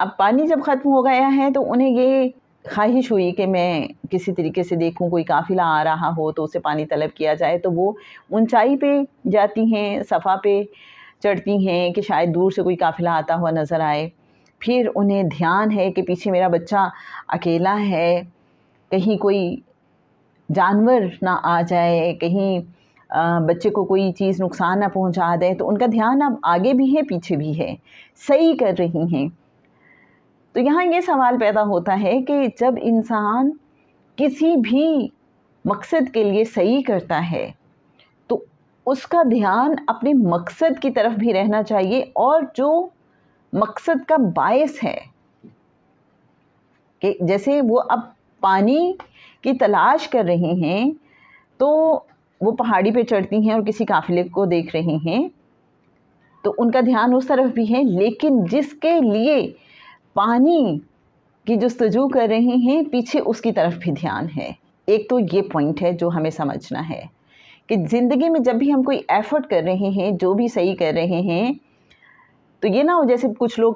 اب پانی جب ختم ہو گیا ہے تو انہیں یہ خواہش ہوئی کہ میں کسی طریقے سے دیکھوں کوئی قافلہ آ رہا ہو تو اسے پانی طلب کیا جائے، تو وہ اونچائی پہ جاتی ہیں، صفا پہ چڑھتی ہیں کہ شاید دور سے کوئی قافلہ آتا ہوا نظر آئے۔ پھر انہیں دھیان ہے کہ پیچھے میرا بچہ اکیلا ہے، کہیں کوئی جانور نہ آ جائے، کہیں بچے کو کوئی چیز نقصان نہ پہنچا دے، تو ان کا دھیان اب آگے بھی ہے پیچھے بھی ہے، صحیح کر رہی ہیں۔ تو یہاں یہ سوال پیدا ہوتا ہے کہ جب انسان کسی بھی مقصد کے لیے صحیح کرتا ہے تو اس کا دھیان اپنے مقصد کی طرف بھی رہنا چاہیے، اور جو مقصد کا باعث ہے، کہ جیسے وہ اب پانی کی تلاش کر رہے ہیں تو وہ پہاڑی پہ چڑھتی ہیں اور کسی قافلے کو دیکھ رہی ہیں تو ان کا دھیان اس طرف بھی ہے، لیکن جس کے لیے پانی کی جستجو کر رہے ہیں پیچھے اس کی طرف بھی دھیان ہے۔ ایک تو یہ پوائنٹ ہے جو ہمیں سمجھنا ہے کہ زندگی میں جب بھی ہم کوئی ایفرٹ کر رہے ہیں، جو بھی صحیح کر رہے ہیں، تو یہ نہ ہو جیسے کچھ لوگ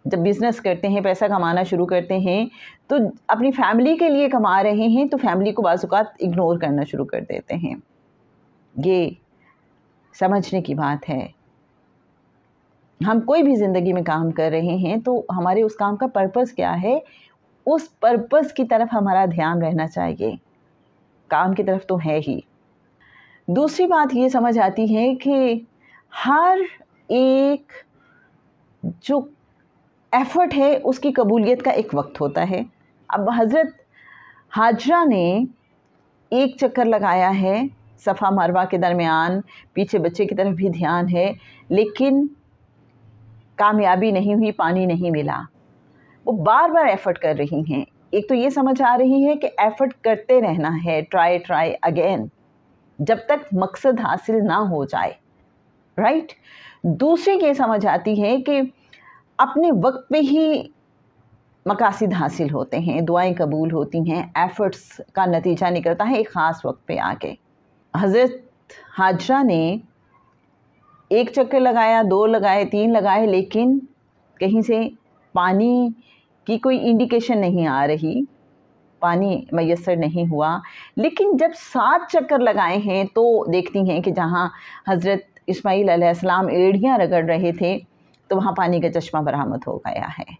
جب بزنس کرتے ہیں، پیسہ کمانا شروع کرتے ہیں تو اپنی فیملی کے لیے کما رہے ہیں تو فیملی کو بعض اوقات اگنور کرنا شروع کر دیتے ہیں۔ یہ سمجھنے کی بات ہے۔ ہم کوئی بھی زندگی میں کام کر رہے ہیں تو ہمارے اس کام کا پرپس کیا ہے، اس پرپس کی طرف ہمارا دھیان رہنا چاہیے، کام کی طرف تو ہے ہی۔ دوسری بات یہ سمجھ آتی ہے کہ ہر ایک جو ایفرٹ ہے اس کی قبولیت کا ایک وقت ہوتا ہے۔ اب حضرت حاجرہ نے ایک چکر لگایا ہے صفا مروہ کے درمیان، پیچھے بچے کی طرف بھی دھیان ہے، لیکن کامیابی نہیں ہوئی، پانی نہیں ملا۔ وہ بار بار ایفرٹ کر رہی ہیں۔ ایک تو یہ سمجھ آ رہی ہے کہ ایفرٹ کرتے رہنا ہے، ٹرائی اگین، جب تک مقصد حاصل نہ ہو جائے، رائٹ۔ دوسری یہ سمجھ آتی ہے کہ اپنے وقت پہ ہی مقاصد حاصل ہوتے ہیں، دعائیں قبول ہوتی ہیں، ایفرٹس کا نتیجہ نکلتا ہے ایک خاص وقت پہ آ کے۔ حضرت حاجرہ نے ایک چکر لگایا، 2 لگائے، 3 لگائے، لیکن کہیں سے پانی کی کوئی انڈیکیشن نہیں آ رہی، پانی میسر نہیں ہوا۔ لیکن جب 7 چکر لگائے ہیں تو دیکھتی ہیں کہ جہاں حضرت اسماعیل علیہ السلام ایڑیاں رگڑ رہے تھے تو وہاں پانی کا چشمہ برآمد ہو گیا ہے۔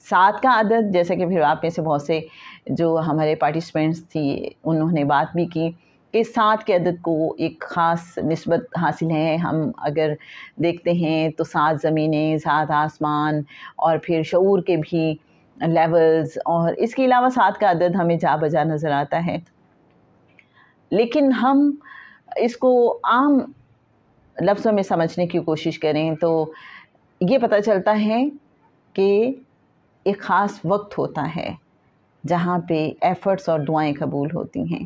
7 کا عدد، جیسا کہ پھر آپ میں سے بہت سے جو ہمارے پارٹیسپینٹس تھی انہوں نے بات بھی کی کہ 7 کے عدد کو ایک خاص نسبت حاصل ہے۔ ہم اگر دیکھتے ہیں تو 7 زمینیں، 7 آسمان، اور پھر شعور کے بھی لیولز، اور اس کے علاوہ 7 کا عدد ہمیں جا بجا نظر آتا ہے، لیکن ہم اس کو عام لفظوں میں سمجھنے کی کوشش کریں تو یہ پتہ چلتا ہے کہ ایک خاص وقت ہوتا ہے جہاں پہ ایفرٹس اور دعائیں قبول ہوتی ہیں۔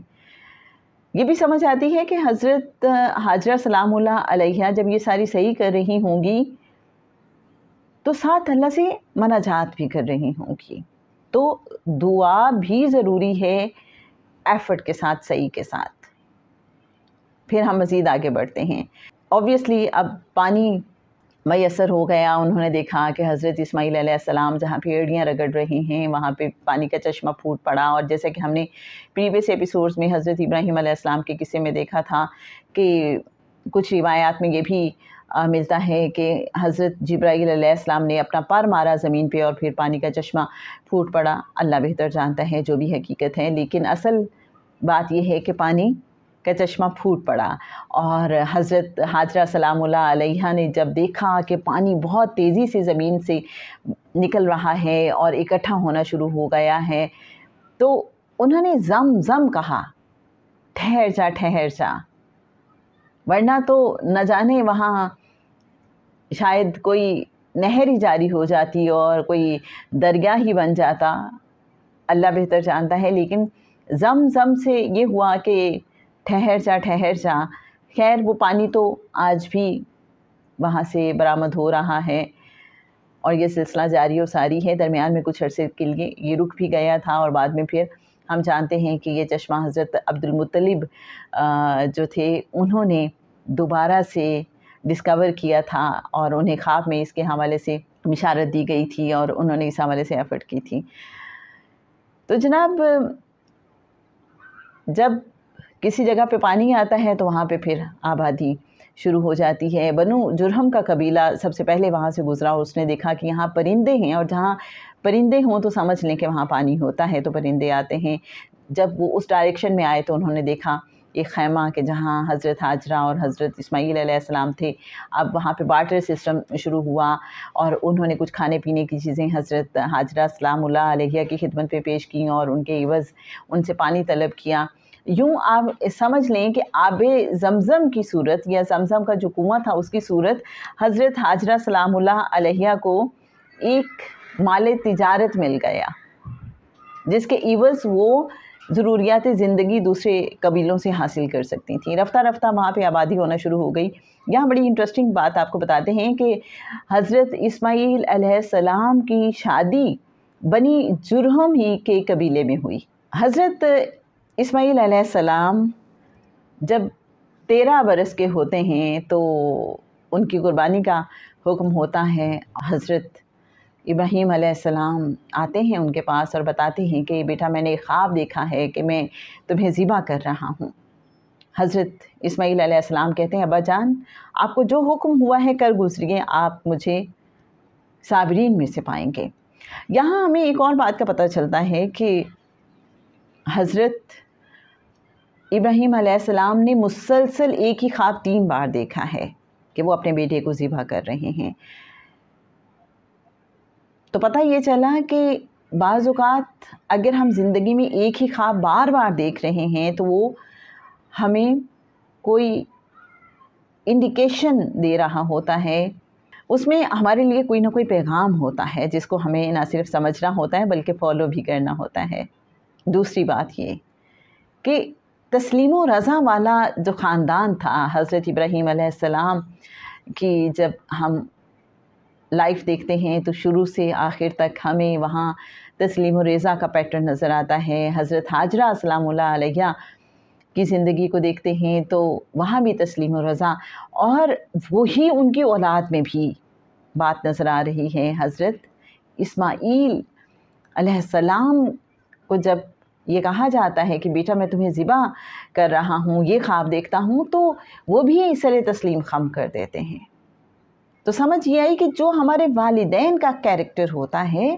یہ بھی سمجھ آتی ہے کہ حضرت حاجرہ سلام اللہ علیہا جب یہ ساری صحیح کر رہی ہوں گی تو ساتھ اللہ سے مناجات بھی کر رہی ہوں گی، تو دعا بھی ضروری ہے ایفرٹ کے ساتھ، صحیح کے ساتھ۔ پھر ہم مزید آگے بڑھتے ہیں۔ اوبویسلی اب پانی میسر ہو گیا، انہوں نے دیکھا کہ حضرت اسماعیل علیہ السلام جہاں پہ ایڑیاں رگڑ رہی ہیں وہاں پہ پانی کا چشمہ پھوٹ پڑا، اور جیسا کہ ہم نے پریویس ایپیسوڈز میں حضرت ابراہیم علیہ السلام کے قصے میں دیکھا تھا کہ کچھ روایات میں یہ بھی ملتا ہے کہ حضرت جبرائیل علیہ السلام نے اپنا پر مارا زمین پہ اور پھر پانی کا چشمہ پھوٹ پڑا۔ اللہ بہتر جانتا ہے جو بھی حقیقت ہے، لیکن اصل بات یہ ہے کہ پانی کا چشمہ پھوٹ پڑا، اور حضرت حاجرہ سلام اللہ علیہا نے جب دیکھا کہ پانی بہت تیزی سے زمین سے نکل رہا ہے اور اکٹھا ہونا شروع ہو گیا ہے تو انہوں نے زم زم کہا، ٹھہر جا، ورنہ تو نہ جانے وہاں شاید کوئی نہر ہی جاری ہو جاتی اور کوئی دریا ہی بن جاتا، اللہ بہتر جانتا ہے۔ لیکن زم زم سے یہ ہوا کہ ٹھہر جا۔ خیر وہ پانی تو آج بھی وہاں سے برآمد ہو رہا ہے اور یہ سلسلہ جاری و ساری ہے۔ درمیان میں کچھ عرصے کے لیے یہ رک بھی گیا تھا، اور بعد میں پھر ہم جانتے ہیں کہ یہ چشمہ حضرت عبد المطلب جو تھے انہوں نے دوبارہ سے ڈسکور کیا تھا، اور انہیں خواب میں اس کے حوالے سے بشارت دی گئی تھی اور انہوں نے اس حوالے سے ایفرٹ کی تھی۔ تو جناب جب کسی جگہ پہ پانی آتا ہے تو وہاں پہ پھر آبادی شروع ہو جاتی ہے۔ بنو جرہم کا قبیلہ سب سے پہلے وہاں سے گزرا، اس نے دیکھا کہ یہاں پرندے ہیں، اور جہاں پرندے ہوں تو سمجھ لیں کہ وہاں پانی ہوتا ہے، تو پرندے آتے ہیں۔ جب وہ اس ڈائریکشن میں آئے تو انہوں نے دیکھا ایک خیمہ کہ جہاں حضرت حاجرہ اور حضرت اسماعیل علیہ السلام تھے۔ اب وہاں پہ بارٹر سسٹم شروع ہوا اور انہوں نے کچھ کھانے پینے کی چیزیں حضرت حاجرہ سلام اللہ علیہ کی خدمت پہ پیش کیں اور ان کے عوض ان سے پانی طلب کیا۔ یوں آپ سمجھ لیں کہ آب زمزم کی صورت یا زمزم کا جو کنواں تھا اس کی صورت حضرت حاجرہ سلام اللہ علیہ کو ایک مال تجارت مل گیا، جس کے عوض وہ ضروریات زندگی دوسرے قبیلوں سے حاصل کر سکتی تھیں۔ رفتہ رفتہ وہاں پہ آبادی ہونا شروع ہو گئی۔ یہاں بڑی انٹرسٹنگ بات آپ کو بتاتے ہیں کہ حضرت اسماعیل علیہ السلام کی شادی بنی جرہم ہی کے قبیلے میں ہوئی۔ حضرت اسماعیل علیہ السلام جب 13 برس کے ہوتے ہیں تو ان کی قربانی کا حکم ہوتا ہے۔ حضرت ابراہیم علیہ السلام آتے ہیں ان کے پاس اور بتاتے ہیں کہ بیٹا میں نے ایک خواب دیکھا ہے کہ میں تمہیں ذبح کر رہا ہوں۔ حضرت اسماعیل علیہ السلام کہتے ہیں ابا جان آپ کو جو حکم ہوا ہے کر گزریے، آپ مجھے صابرین میں سے پائیں گے۔ یہاں ہمیں ایک اور بات کا پتہ چلتا ہے کہ حضرت ابراہیم علیہ السلام نے مسلسل ایک ہی خواب 3 بار دیکھا ہے کہ وہ اپنے بیٹے کو ذبح کر رہے ہیں۔ تو پتہ یہ چلا کہ بعض اوقات اگر ہم زندگی میں ایک ہی خواب بار بار دیکھ رہے ہیں تو وہ ہمیں کوئی انڈیکیشن دے رہا ہوتا ہے، اس میں ہمارے لیے کوئی نہ کوئی پیغام ہوتا ہے جس کو ہمیں نہ صرف سمجھنا ہوتا ہے بلکہ فالو بھی کرنا ہوتا ہے۔ دوسری بات یہ کہ تسلیم و رضا والا جو خاندان تھا حضرت ابراہیم علیہ السلام کی، جب ہم لائف دیکھتے ہیں تو شروع سے آخر تک ہمیں وہاں تسلیم و رضا کا پیٹرن نظر آتا ہے۔ حضرت حاجرہ سلام اللہ علیہ کی زندگی کو دیکھتے ہیں تو وہاں بھی تسلیم و رضا، اور وہی ان کی اولاد میں بھی بات نظر آ رہی ہے۔ حضرت اسماعیل علیہ السلام کو جب یہ کہا جاتا ہے کہ بیٹا میں تمہیں ذبح کر رہا ہوں، یہ خواب دیکھتا ہوں، تو وہ بھی سر تسلیم خم کر دیتے ہیں۔ تو سمجھ یہ آئی کہ جو ہمارے والدین کا کیریکٹر ہوتا ہے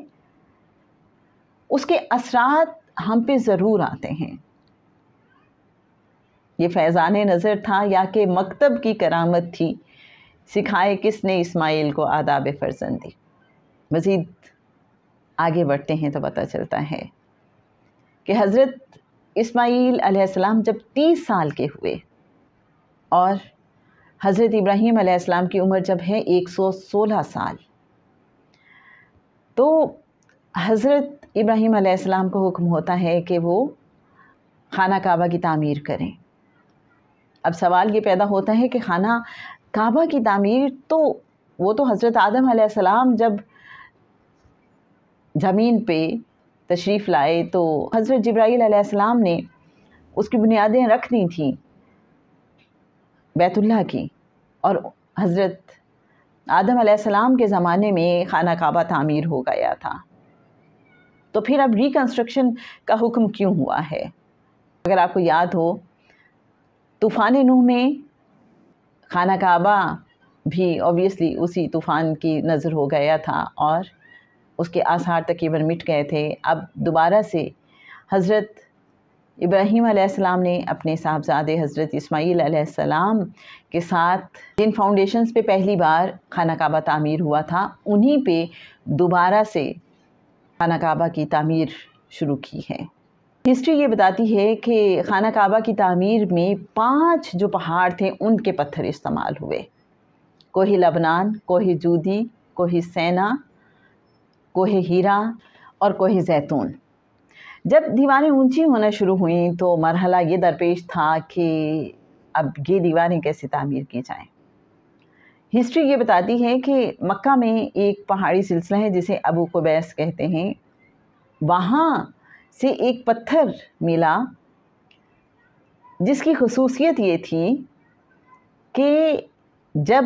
اس کے اثرات ہم پہ ضرور آتے ہیں۔ یہ فیضان نظر تھا یا کہ مکتب کی کرامت تھی، سکھائے کس نے اسماعیل کو آداب فرزندی۔ مزید آگے بڑھتے ہیں تو پتہ چلتا ہے کہ حضرت اسماعیل علیہ السلام جب 30 سال کے ہوئے اور حضرت ابراہیم علیہ السلام کی عمر جب ہے 116 سال، تو حضرت ابراہیم علیہ السلام کو حکم ہوتا ہے کہ وہ خانہ کعبہ کی تعمیر کریں۔ اب سوال یہ پیدا ہوتا ہے کہ خانہ کعبہ کی تعمیر تو وہ تو حضرت آدم علیہ السلام جب زمین پہ تشریف لائے تو حضرت جبرائیل علیہ السلام نے اس کی بنیادیں رکھ دی تھیں بیت اللہ کی، اور حضرت آدم علیہ السلام کے زمانے میں خانہ کعبہ تعمیر ہو گیا تھا، تو پھر اب ریکنسٹرکشن کا حکم کیوں ہوا ہے؟ اگر آپ کو یاد ہو طوفان نوح میں خانہ کعبہ بھی اوبویسلی اسی طوفان کی نظر ہو گیا تھا اور اس کے آثار تقریباً مٹ گئے تھے۔ اب دوبارہ سے حضرت ابراہیم علیہ السلام نے اپنے صاحبزادے حضرت اسماعیل علیہ السلام کے ساتھ جن فاؤنڈیشنز پہ پہلی بار خانہ کعبہ تعمیر ہوا تھا انہی پہ دوبارہ سے خانہ کعبہ کی تعمیر شروع کی ہے۔ ہسٹری یہ بتاتی ہے کہ خانہ کعبہ کی تعمیر میں 5 جو پہاڑ تھے ان کے پتھر استعمال ہوئے: کوہ لبنان، کوہ جودی، کوہ سینا، کوہ ہیرا اور کوہ زیتون۔ جب دیواریں اونچی ہونا شروع ہوئیں تو مرحلہ یہ درپیش تھا کہ اب یہ دیواریں کیسے تعمیر کی جائیں۔ ہسٹری یہ بتاتی ہے کہ مکہ میں ایک پہاڑی سلسلہ ہے جسے ابو قبیس کہتے ہیں، وہاں سے ایک پتھر ملا جس کی خصوصیت یہ تھی کہ جب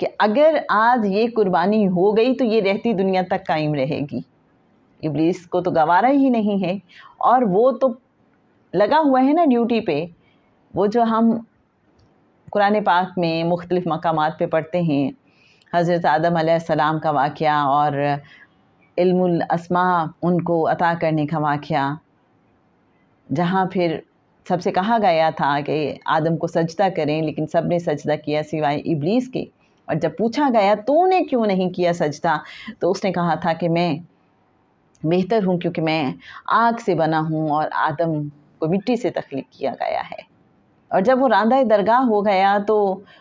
کہ اگر آج یہ قربانی ہو گئی تو یہ رہتی دنیا تک قائم رہے گی۔ ابلیس کو تو گوارا ہی نہیں ہے، اور وہ تو لگا ہوا ہے نا ڈیوٹی پہ۔ وہ جو ہم قرآن پاک میں مختلف مقامات پہ پڑھتے ہیں، حضرت آدم علیہ السلام کا واقعہ اور علم الاسماء ان کو عطا کرنے کا واقعہ، جہاں پھر سب سے کہا گیا تھا کہ آدم کو سجدہ کریں، لیکن سب نے سجدہ کیا سوائے ابلیس کے، اور جب پوچھا گیا تو نے کیوں نہیں کیا سجدہ، تو اس نے کہا تھا کہ میں بہتر ہوں کیونکہ میں آگ سے بنا ہوں اور آدم کو مٹی سے تخلیق کیا گیا ہے۔ اور جب وہ راندہ درگاہ ہو گیا تو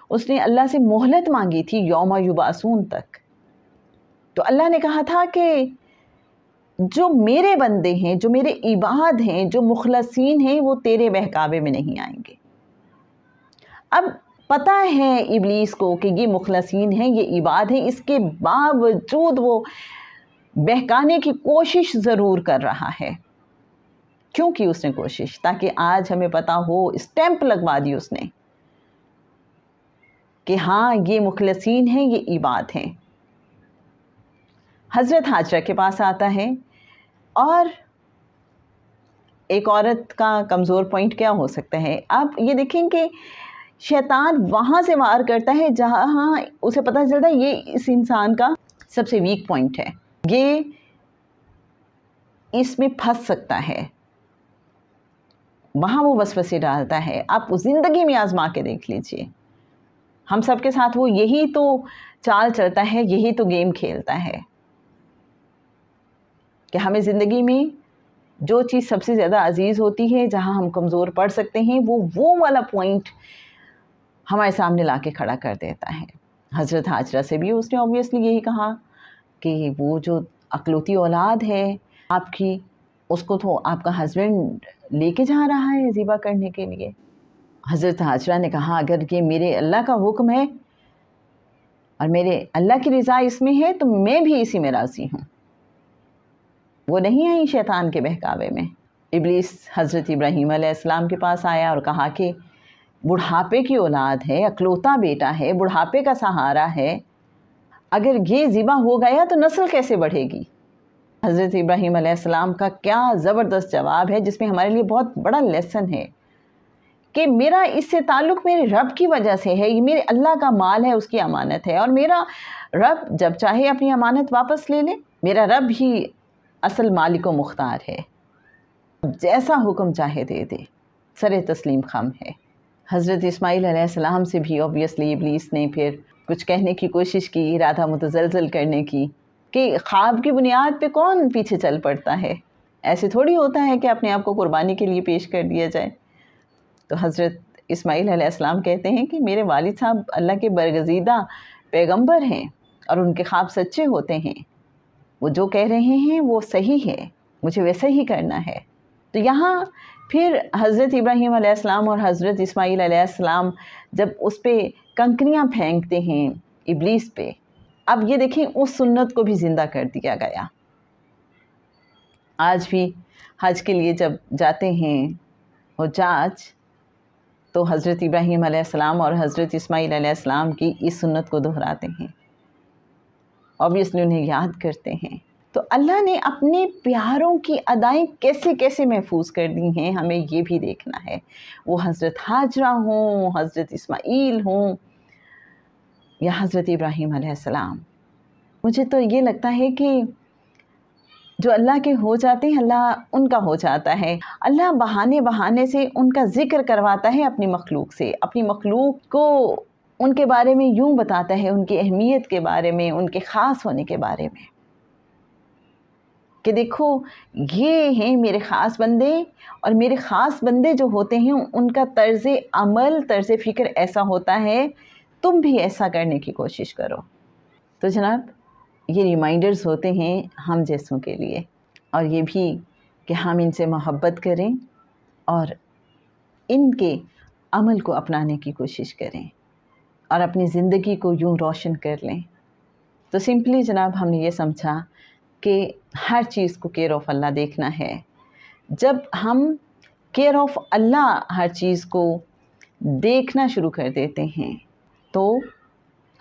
اس نے اللہ سے مہلت مانگی تھی یوم یبعثون تک۔ تو اللہ نے کہا تھا کہ جو میرے بندے ہیں، جو میرے عباد ہیں، جو مخلصین ہیں، وہ تیرے بہکاوے میں نہیں آئیں گے۔ اب پتہ ہے ابلیس کو کہ یہ مخلصین ہیں، یہ عباد ہیں، اس کے باوجود وہ بہکانے کی کوشش ضرور کر رہا ہے۔ کیوں کی اس نے کوشش؟ تاکہ آج ہمیں پتہ ہو، اسٹیمپ لگوا دی اس نے کہ ہاں یہ مخلصین ہیں، یہ عباد ہیں۔ حضرت حاجرہ کے پاس آتا ہے، اور ایک عورت کا کمزور پوائنٹ کیا ہو سکتا ہے؟ آپ یہ دیکھیں کہ شیطان وہاں سے وار کرتا ہے جہاں اسے پتہ چلتا ہے یہ اس انسان کا سب سے ویک پوائنٹ ہے، یہ اس میں پھنس سکتا ہے، وہاں وہ وسوسے ڈالتا ہے۔ آپ زندگی میں آزما کے دیکھ لیجئے، ہم سب کے ساتھ وہ یہی تو چال چلتا ہے، یہی تو گیم کھیلتا ہے کہ ہمیں زندگی میں جو چیز سب سے زیادہ عزیز ہوتی ہے، جہاں ہم کمزور پڑ سکتے ہیں، وہ والا پوائنٹ ہمارے سامنے لا کے کھڑا کر دیتا ہے۔ حضرت حاجرہ سے بھی اس نے اوبویسلی یہی کہا کہ وہ جو اکلوتی اولاد ہے آپ کی، اس کو تو آپ کا ہسبینڈ لے کے جا رہا ہے ذبح کرنے کے لیے۔ حضرت حاجرہ نے کہا اگر یہ میرے اللہ کا حکم ہے اور میرے اللہ کی رضا اس میں ہے تو میں بھی اسی میں راضی ہوں۔ وہ نہیں آئی شیطان کے بہکاوے میں۔ ابلیس حضرت ابراہیم علیہ السلام کے پاس آیا اور کہا کہ بڑھاپے کی اولاد ہے، اکلوتا بیٹا ہے، بڑھاپے کا سہارا ہے، اگر یہ ذبح ہو گیا تو نسل کیسے بڑھے گی؟ حضرت ابراہیم علیہ السلام کا کیا زبردست جواب ہے، جس میں ہمارے لیے بہت بڑا لیسن ہے کہ میرا اس سے تعلق میرے رب کی وجہ سے ہے، یہ میرے اللہ کا مال ہے، اس کی امانت ہے، اور میرا رب جب چاہے اپنی امانت واپس لے لے۔ میرا رب ہی اصل مالک و مختار ہے، جیسا حکم چاہے دے دے، سر تسلیم خم ہے۔ حضرت اسماعیل علیہ السلام سے بھی اوبویسلی ابلیس نے پھر کچھ کہنے کی کوشش کی، ارادہ متزلزل کرنے کی کہ خواب کی بنیاد پہ کون پیچھے چل پڑتا ہے، ایسے تھوڑی ہوتا ہے کہ اپنے آپ کو قربانی کے لیے پیش کر دیا جائے۔ تو حضرت اسماعیل علیہ السلام کہتے ہیں کہ میرے والد صاحب اللہ کے برگزیدہ پیغمبر ہیں اور ان کے خواب سچے ہوتے ہیں، وہ جو کہہ رہے ہیں وہ صحیح ہے، مجھے ویسا ہی کرنا ہے۔ تو یہاں پھر حضرت ابراہیم علیہ السلام اور حضرت اسماعیل علیہ السلام جب اس پہ کنکریاں پھینکتے ہیں ابلیس پہ، اب یہ دیکھیں اس سنت کو بھی زندہ کر دیا گیا۔ آج بھی حج کے لیے جب جاتے ہیں حجاج تو حضرت ابراہیم علیہ السلام اور حضرت اسماعیل علیہ السلام کی اس سنت کو دہراتے ہیں، اوبویسلی انہیں یاد کرتے ہیں۔ تو اللہ نے اپنے پیاروں کی ادائیں کیسے کیسے محفوظ کر دی ہیں، ہمیں یہ بھی دیکھنا ہے۔ وہ حضرت حاجرہ ہوں، حضرت اسماعیل ہوں یا حضرت ابراہیم علیہ السلام، مجھے تو یہ لگتا ہے کہ جو اللہ کے ہو جاتے ہیں اللہ ان کا ہو جاتا ہے۔ اللہ بہانے بہانے سے ان کا ذکر کرواتا ہے اپنی مخلوق سے، اپنی مخلوق کو ان کے بارے میں یوں بتاتا ہے، ان کی اہمیت کے بارے میں، ان کے خاص ہونے کے بارے میں، کہ دیکھو یہ ہیں میرے خاص بندے، اور میرے خاص بندے جو ہوتے ہیں ان کا طرز عمل، طرز فکر ایسا ہوتا ہے، تم بھی ایسا کرنے کی کوشش کرو۔ تو جناب یہ ریمائنڈرز ہوتے ہیں ہم جیسوں کے لیے، اور یہ بھی کہ ہم ان سے محبت کریں اور ان کے عمل کو اپنانے کی کوشش کریں اور اپنی زندگی کو یوں روشن کر لیں۔ تو سمپلی جناب ہم نے یہ سمجھا کہ ہر چیز کو کیئر آف اللہ دیکھنا ہے۔ جب ہم کیئر آف اللہ ہر چیز کو دیکھنا شروع کر دیتے ہیں تو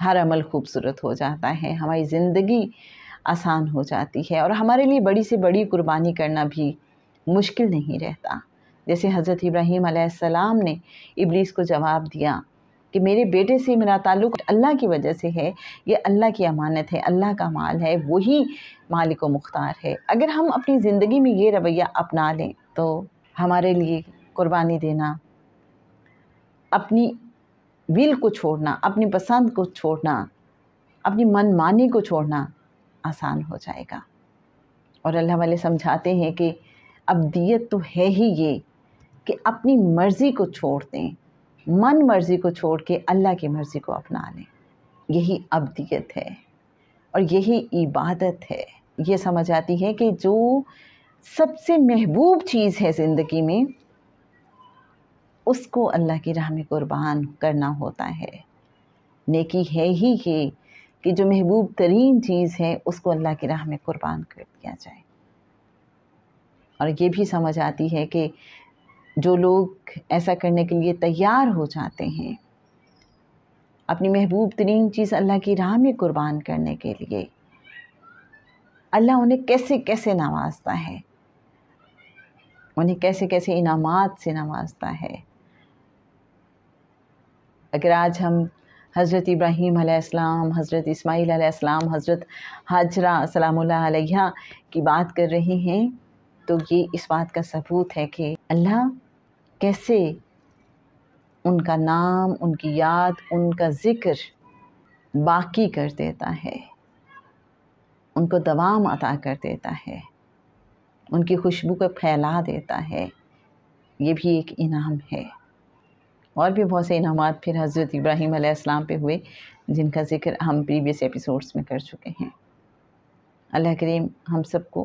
ہر عمل خوبصورت ہو جاتا ہے، ہماری زندگی آسان ہو جاتی ہے، اور ہمارے لیے بڑی سے بڑی قربانی کرنا بھی مشکل نہیں رہتا۔ جیسے حضرت ابراہیم علیہ السلام نے ابلیس کو جواب دیا کہ میرے بیٹے سے میرا تعلق اللہ کی وجہ سے ہے، یہ اللہ کی امانت ہے، اللہ کا مال ہے، وہی مالک و مختار ہے۔ اگر ہم اپنی زندگی میں یہ رویہ اپنا لیں تو ہمارے لیے قربانی دینا، اپنی will کو چھوڑنا، اپنی پسند کو چھوڑنا، اپنی من مانی کو چھوڑنا آسان ہو جائے گا۔ اور اللہ والے سمجھاتے ہیں کہ عبدیت تو ہے ہی یہ کہ اپنی مرضی کو چھوڑ دیں، من مرضی کو چھوڑ کے اللہ کی مرضی کو اپنا لیں، یہی عبدیت ہے اور یہی عبادت ہے۔ یہ سمجھ آتی ہے کہ جو سب سے محبوب چیز ہے زندگی میں، اس کو اللہ کی راہ میں قربان کرنا ہوتا ہے۔ نیکی ہے ہی یہ کہ جو محبوب ترین چیز ہے اس کو اللہ کی راہ میں قربان کر دیا جائے۔ اور یہ بھی سمجھ آتی ہے کہ جو لوگ ایسا کرنے کے لیے تیار ہو جاتے ہیں، اپنی محبوب ترین چیز اللہ کی راہ میں قربان کرنے کے لیے، اللہ انہیں کیسے کیسے نوازتا ہے، انہیں کیسے کیسے انعامات سے نوازتا ہے۔ اگر آج ہم حضرت ابراہیم علیہ السلام، حضرت اسماعیل علیہ السلام، حضرت ہاجرہ سلام اللہ علیہا کی بات کر رہے ہیں تو یہ اس بات کا ثبوت ہے کہ اللہ کیسے ان کا نام، ان کی یاد، ان کا ذکر باقی کر دیتا ہے، ان کو دوام عطا کر دیتا ہے، ان کی خوشبو کو پھیلا دیتا ہے۔ یہ بھی ایک انعام ہے۔ اور بھی بہت سے انعامات پھر حضرت ابراہیم علیہ السلام پہ ہوئے جن کا ذکر ہم پریویس ایپیسوڈز میں کر چکے ہیں۔ اللہ کریم ہم سب کو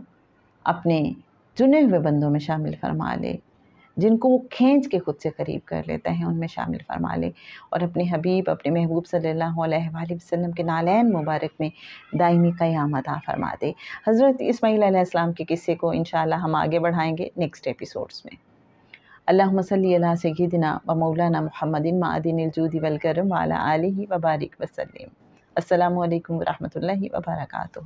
اپنے چنے ہوئے بندوں میں شامل فرما لے، جن کو وہ کھینچ کے خود سے قریب کر لیتا ہے، ان میں شامل فرما لے، اور اپنے حبیب، اپنے محبوب صلی اللہ علیہ وآلہ وسلم کے نالین مبارک میں دائمی قیام عطا فرما دے۔ حضرت اسماعیل علیہ السلام کے قصے کو انشاءاللہ ہم آگے بڑھائیں گے نیکسٹ ایپیسوڈز میں۔ اللہم صلی علی سیدنا و مولانا محمد معدن الجود والکرم وعلی آلہ وبارک وسلم۔ السلام علیکم ورحمۃ اللہ وبرکاتہ۔